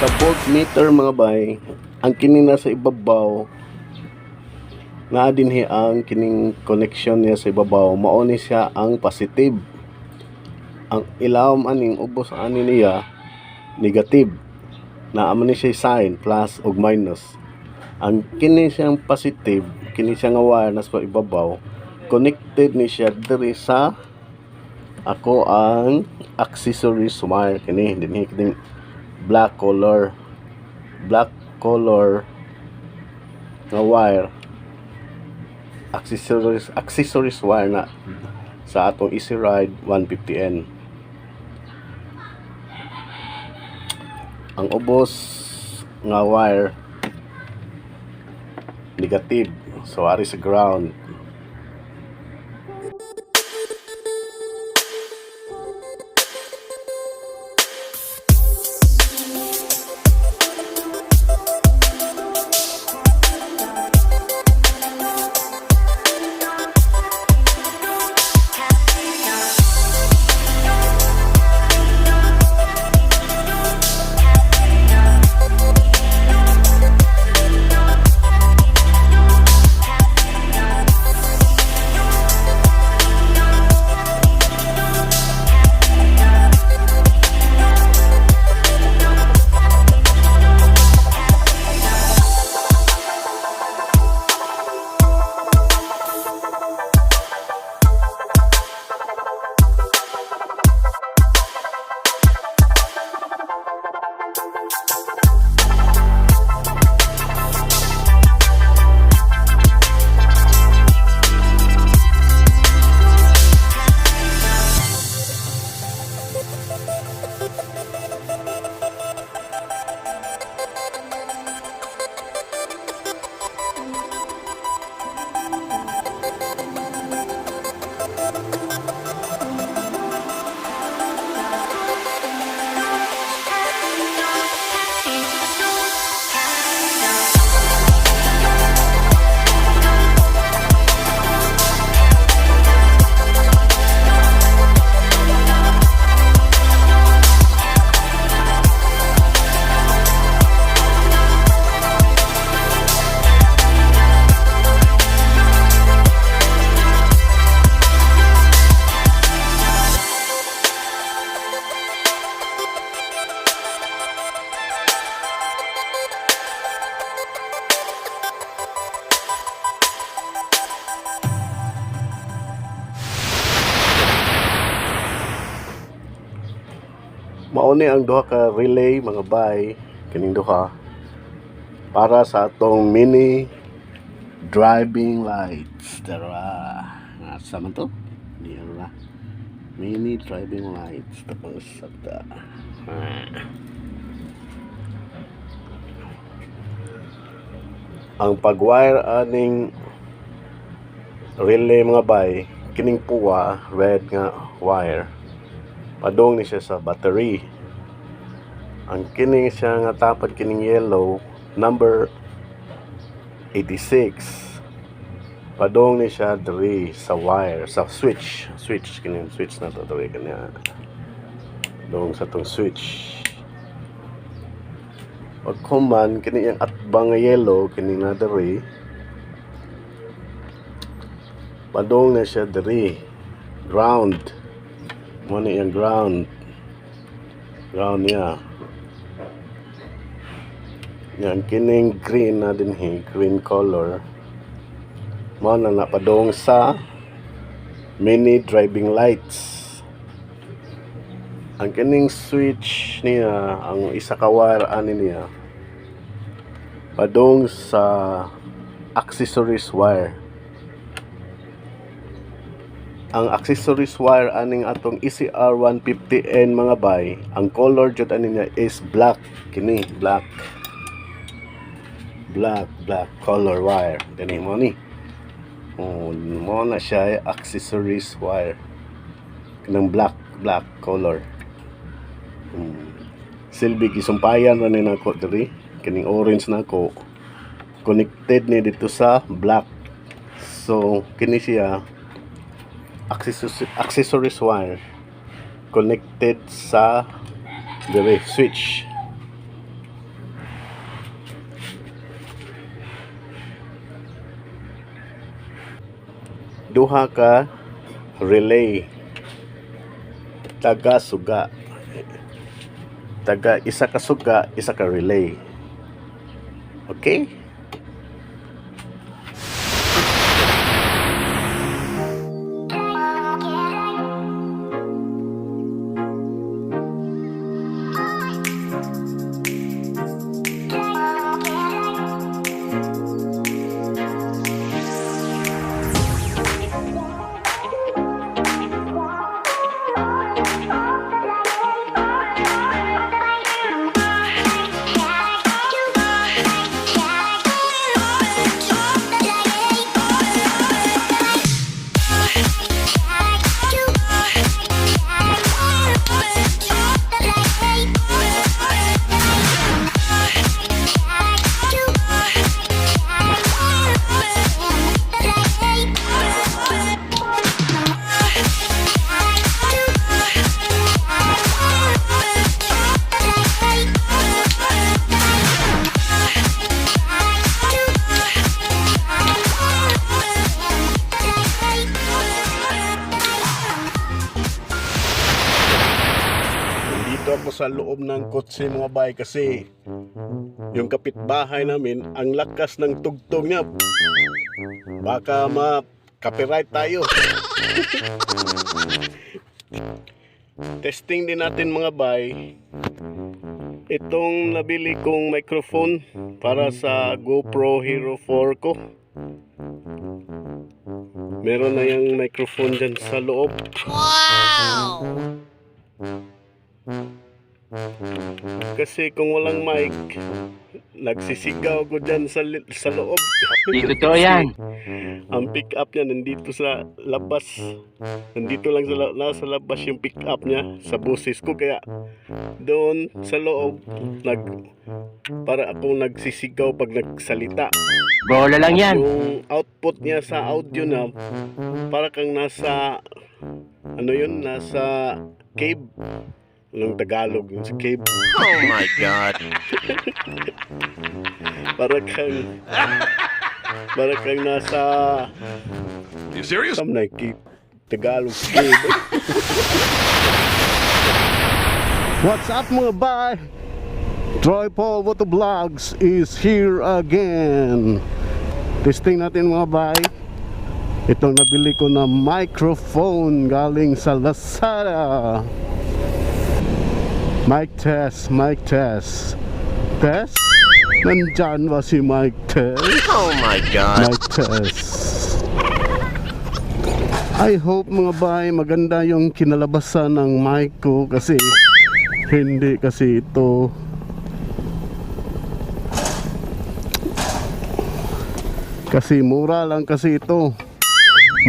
Sa voltmeter mga bay, ang kini nasa ibabaw na dinhi ang kining connection niya sa ibabaw, mao ni siya ang positive. Ang ilaw aning ubos ani niya negative. Na amo ni siya sign plus ug minus. Ang kini siyang positive, kini siya nga wire nasa ibabaw, connected ni siya diri sa ako ang accessories wire kini dinhi kining black color na wire, accessories wire na sa atong Easyride 150N. Ang ubos nga wire negative, so ari sa ground. Mauni ang duha ka relay mga bay, kining duha para sa atong mini driving lights. Tara, nasa man to? Diyan na. Mini driving lights. Tapos sa ang pag-wire aning relay mga bay, kining puwa red nga wire padong ni siya sa battery. Ang kining siya nga tapad kining yellow number 86 padong ni siya diri sa wire sa switch kining switch na to diri kanya dong sa tong switch. Pag kuman kini yung atbang yellow kini na diri padong na siya diri ground mo na yung ground niya yan kining green na din green color mo na napadong sa mini driving lights. Ang kining switch niya, ang isa ka wire ani niya padong sa accessories wire. Ang accessories wire aning atong Easyride 150N mga bay, ang color jud ani niya is black. Kini black color wire kani mo ni. Mo na siya accessories wire kanang black color. Silbi gisumpayan ra ni nako diri kining orange nako connected ni dito sa black. So kini siya accessories wire connected sa diri switch. Duha ka relay taga isa ka suga, isa ka relay. Okay? Ako sa loob ng kotse mga bay kasi yung kapitbahay namin ang lakas ng tugtog niya, baka ma-copyright tayo. Testing din natin mga bay itong nabili kong microphone para sa GoPro Hero 4 ko. Meron na yung microphone dyan sa loob. Wow! Kasi kung walang mic, nagsisigaw ko dyan sa loob. Dito to yan. Ang pick up niya nandito sa labas. Nandito lang nasa labas yung pick up niya sa boses ko. Kaya doon sa loob, para akong nagsisigaw pag nagsalita. Bola lang yan. Yung output niya sa audio na para kang nasa nasa cave. Walang Tagalog yung sa cave. Oh my God. para kang nasa You serious? cave. Tagalog cave. What's up mga bay? Troy Paul Moto Vlogs is here again. Testing natin mga bay itong nabili ko na microphone galing sa Lazada. Mic test, mic test. Test? Nandyan ba si mic test? Oh my God. Mic test. I hope mga bay, maganda yung kinalabasan ng mic ko kasi hindi kasi ito kasi mura lang kasi ito.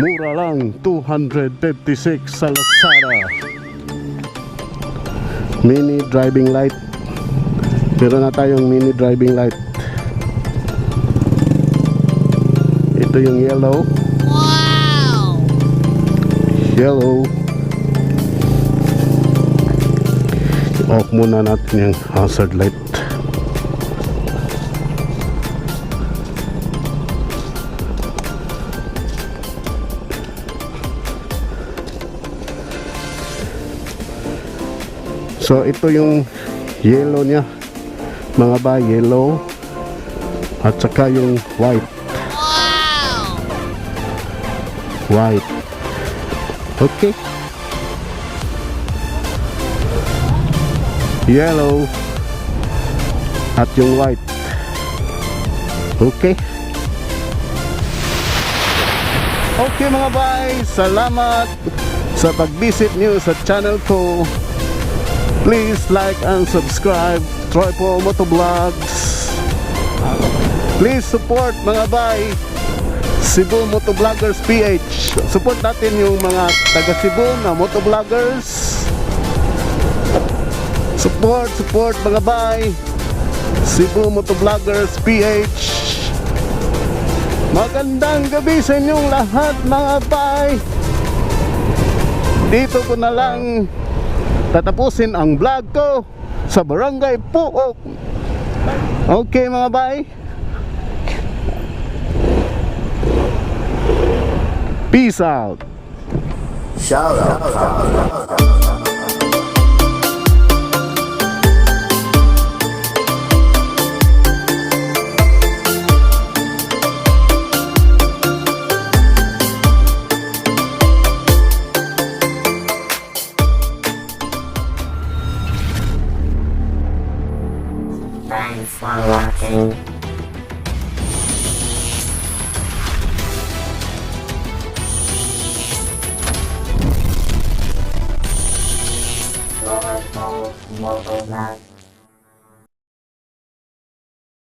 Mura lang, 256 sa Lazada. Mini driving light. Meron na tayong mini driving light. Ito yung yellow. Wow! Yellow. Off muna natin yung hazard light. So ito yung yellow niya mga ba, yellow at saka yung white. Wow! White. Okay. Yellow at yung white. Okay. Okay mga bay, salamat sa pag-visit nyo sa channel ko. Please like and subscribe Tripod Motovlogs. Please support mga bay Cebu Motovloggers PH. Support natin yung mga taga Cebu na motovloggers. Support mga bay Cebu Motovloggers PH. Magandang gabi sa inyong lahat mga bay. Dito ko na lang tatapusin ang vlog ko sa Barangay Puok. Okay mga bay, peace out. Shout out. Thanks for watching. Motovlog.